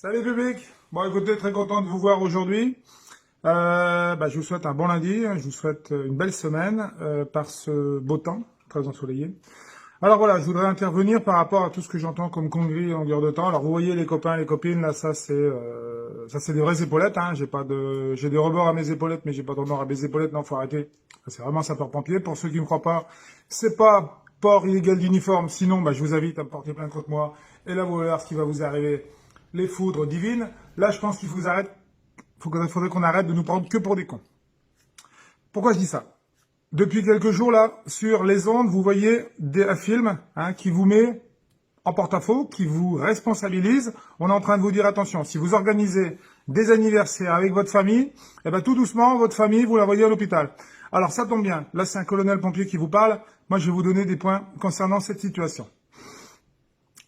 Salut public. Bon écoutez, très content de vous voir aujourd'hui. Je vous souhaite un bon lundi, je vous souhaite une belle semaine par ce beau temps, très ensoleillé. Alors voilà, je voudrais intervenir par rapport à tout ce que j'entends comme conneries en longueur de temps. Alors vous voyez les copains, les copines, là ça c'est des vraies épaulettes, hein. J'ai des rebords à mes épaulettes, mais j'ai pas de rebords à mes épaulettes, non, faut arrêter. C'est vraiment sapeur-pompier. Pour ceux qui me croient pas, c'est pas port illégal d'uniforme, sinon je vous invite à me porter plainte contre moi. Et là vous allez voir ce qui va vous arriver. Les foudres divines. Là, je pense qu'il faudrait qu'on arrête de nous prendre que pour des cons. Pourquoi je dis ça? Depuis quelques jours, là, sur les ondes, vous voyez un film qui vous met en porte-à-faux, qui vous responsabilise. On est en train de vous dire, attention, si vous organisez des anniversaires avec votre famille, eh ben, tout doucement, votre famille, vous la voyez à l'hôpital. Alors, ça tombe bien. Là, c'est un colonel pompier qui vous parle. Moi, je vais vous donner des points concernant cette situation.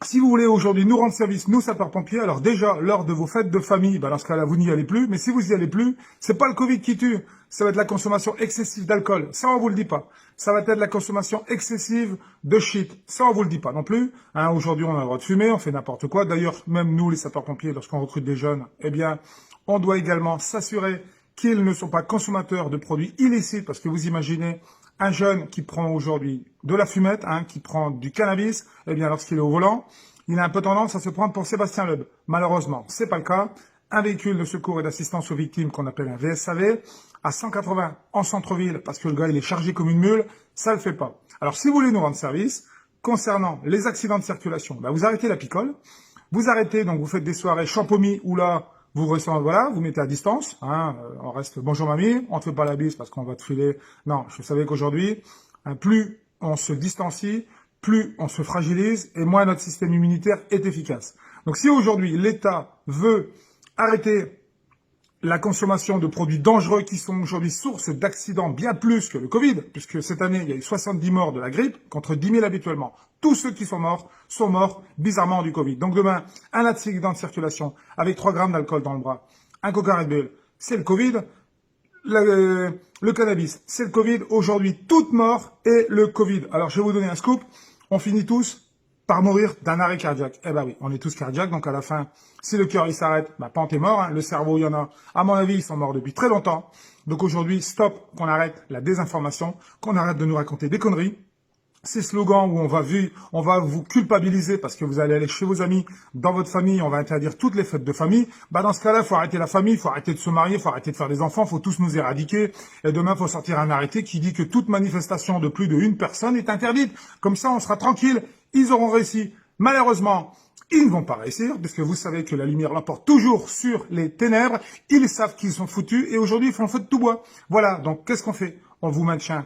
Si vous voulez aujourd'hui nous rendre service, nous sapeurs-pompiers, alors déjà, lors de vos fêtes de famille, dans ce cas-là, vous n'y allez plus. Mais si vous y allez plus, c'est pas le Covid qui tue. Ça va être la consommation excessive d'alcool. Ça, on vous le dit pas. Ça va être la consommation excessive de shit. Ça, on vous le dit pas non plus. Aujourd'hui, on a le droit de fumer, on fait n'importe quoi. D'ailleurs, même nous, les sapeurs-pompiers, lorsqu'on recrute des jeunes, eh bien, on doit également s'assurer qu'ils ne sont pas consommateurs de produits illicites, parce que vous imaginez un jeune qui prend aujourd'hui de la fumette, qui prend du cannabis, eh bien, lorsqu'il est au volant, il a un peu tendance à se prendre pour Sébastien Loeb. Malheureusement, c'est pas le cas. Un véhicule de secours et d'assistance aux victimes qu'on appelle un VSAV, à 180 en centre-ville, parce que le gars, il est chargé comme une mule, ça le fait pas. Alors, si vous voulez nous rendre service, concernant les accidents de circulation, vous arrêtez la picole, vous arrêtez, donc vous faites des soirées champomis où là, vous restez, voilà, vous mettez à distance, on reste bonjour mamie, on te fait pas la bise parce qu'on va te filer. Non, je savais qu'aujourd'hui, plus on se distancie, plus on se fragilise et moins notre système immunitaire est efficace. Donc si aujourd'hui l'État veut arrêter la consommation de produits dangereux qui sont aujourd'hui source d'accidents bien plus que le Covid, puisque cette année, il y a eu 70 morts de la grippe contre 10 000 habituellement. Tous ceux qui sont morts bizarrement du Covid. Donc demain, un accident de circulation avec 3 grammes d'alcool dans le bras, un Coca Red Bull, c'est le Covid. Le cannabis, c'est le Covid. Aujourd'hui, toute mort est le Covid. Alors, je vais vous donner un scoop. On finit tous par mourir d'un arrêt cardiaque. Eh ben oui, on est tous cardiaques, donc à la fin, si le cœur il s'arrête, pan t'es mort. Le cerveau, il y en a, à mon avis, ils sont morts depuis très longtemps. Donc aujourd'hui, stop, qu'on arrête la désinformation, qu'on arrête de nous raconter des conneries. Ces slogans où on va vous culpabiliser parce que vous allez aller chez vos amis, dans votre famille, on va interdire toutes les fêtes de famille. Dans ce cas-là, faut arrêter la famille, faut arrêter de se marier, faut arrêter de faire des enfants, faut tous nous éradiquer. Et demain, faut sortir un arrêté qui dit que toute manifestation de plus d'1 personne est interdite. Comme ça, on sera tranquille. Ils auront réussi. Malheureusement, ils ne vont pas réussir, parce que vous savez que la lumière l'emporte toujours sur les ténèbres. Ils savent qu'ils sont foutus, et aujourd'hui, ils font le feu de tout bois. Voilà, donc qu'est-ce qu'on fait? On vous maintient.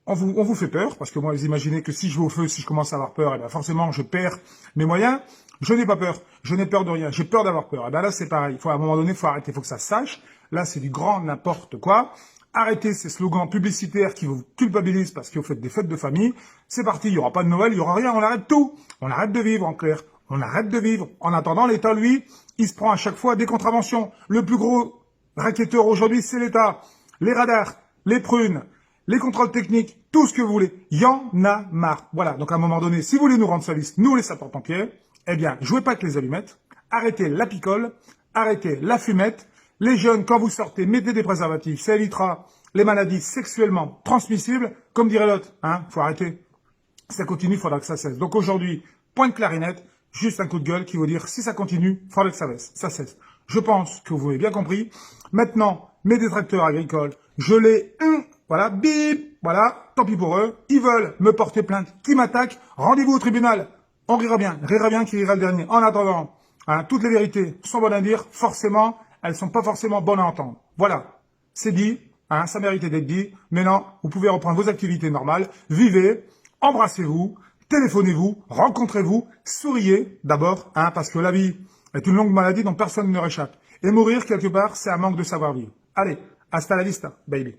On vous fait peur, parce que moi, vous imaginez que si je vais au feu, si je commence à avoir peur, forcément, je perds mes moyens. Je n'ai pas peur. Je n'ai peur de rien. J'ai peur d'avoir peur. Là, c'est pareil. À un moment donné, il faut arrêter. Il faut que ça se sache. Là, c'est du grand n'importe quoi. Arrêtez ces slogans publicitaires qui vous culpabilisent parce que vous faites des fêtes de famille. C'est parti. Il n'y aura pas de Noël, il n'y aura rien. On arrête tout. On arrête de vivre, en clair. On arrête de vivre. En attendant, l'État, lui, il se prend à chaque fois des contraventions. Le plus gros racketteur aujourd'hui, c'est l'État. Les radars, les prunes, les contrôles techniques, tout ce que vous voulez. Il y en a marre. Voilà. Donc, à un moment donné, si vous voulez nous rendre service, nous, les sapeurs-pompiers, eh bien, jouez pas avec les allumettes. Arrêtez la picole. Arrêtez la fumette. Les jeunes, quand vous sortez, mettez des préservatifs. Ça évitera les maladies sexuellement transmissibles. Comme dirait l'autre, faut arrêter. Si ça continue, il faudra que ça cesse. Donc aujourd'hui, point de clarinette, juste un coup de gueule qui veut dire, si ça continue, il faudra que ça cesse. Je pense que vous avez bien compris. Maintenant, mes détracteurs agricoles, je les... Voilà, bip, voilà, tant pis pour eux. Ils veulent me porter plainte, qui m'attaquent. Rendez-vous au tribunal. On rira bien qui rira le dernier. En attendant, toutes les vérités sont bonnes à dire, forcément, elles sont pas forcément bonnes à entendre. Voilà, c'est dit, ça méritait d'être dit. Maintenant, vous pouvez reprendre vos activités normales, vivez, embrassez-vous, téléphonez-vous, rencontrez-vous, souriez d'abord, parce que la vie est une longue maladie dont personne ne réchappe. Et mourir quelque part, c'est un manque de savoir-vivre. Allez, hasta la vista, baby.